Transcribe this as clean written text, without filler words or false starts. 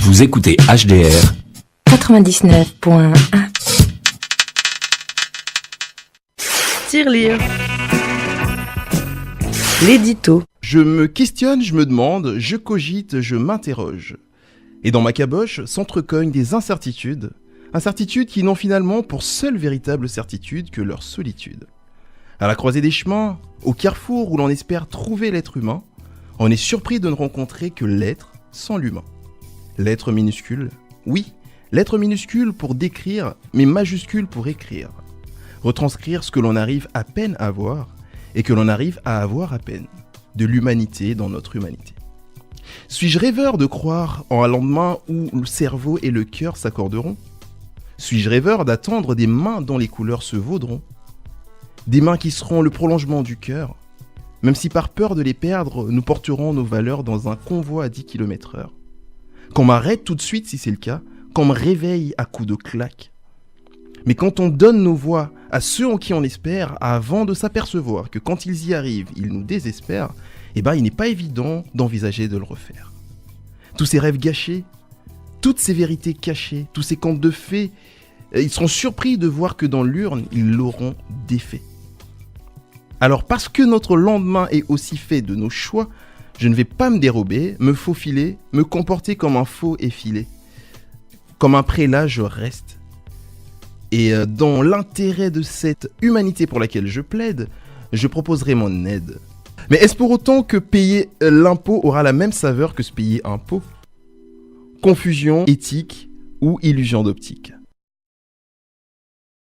Vous écoutez HDR 99.1. Tirelire. L'édito. Je me questionne, je me demande, je cogite, je m'interroge. Et dans ma caboche s'entrecognent des incertitudes. Incertitudes qui n'ont finalement pour seule véritable certitude que leur solitude. À la croisée des chemins, au carrefour où l'on espère trouver l'être humain, on est surpris de ne rencontrer que l'être sans l'humain. L'être minuscule, oui, l'être minuscule pour décrire, mais majuscule pour écrire. Retranscrire ce que l'on arrive à peine à voir et que l'on arrive à avoir à peine. De l'humanité dans notre humanité. Suis-je rêveur de croire en un lendemain où le cerveau et le cœur s'accorderont ? Suis-je rêveur d'attendre des mains dont les couleurs se vaudront ? Des mains qui seront le prolongement du cœur, même si par peur de les perdre, nous porterons nos valeurs dans un convoi à 10 km/h. Qu'on m'arrête tout de suite si c'est le cas, qu'on me réveille à coups de claque. Mais quand on donne nos voix à ceux en qui on espère, avant de s'apercevoir que quand ils y arrivent, ils nous désespèrent, il n'est pas évident d'envisager de le refaire. Tous ces rêves gâchés, toutes ces vérités cachées, tous ces contes de fées, ils seront surpris de voir que dans l'urne, ils l'auront défait. Alors parce que notre lendemain est aussi fait de nos choix, je ne vais pas me dérober, me faufiler, me comporter comme un faux effilé. Comme un prélat, je reste. Et dans l'intérêt de cette humanité pour laquelle je plaide, je proposerai mon aide. Mais est-ce pour autant que payer l'impôt aura la même saveur que se payer un pot ? Confusion éthique ou illusion d'optique ?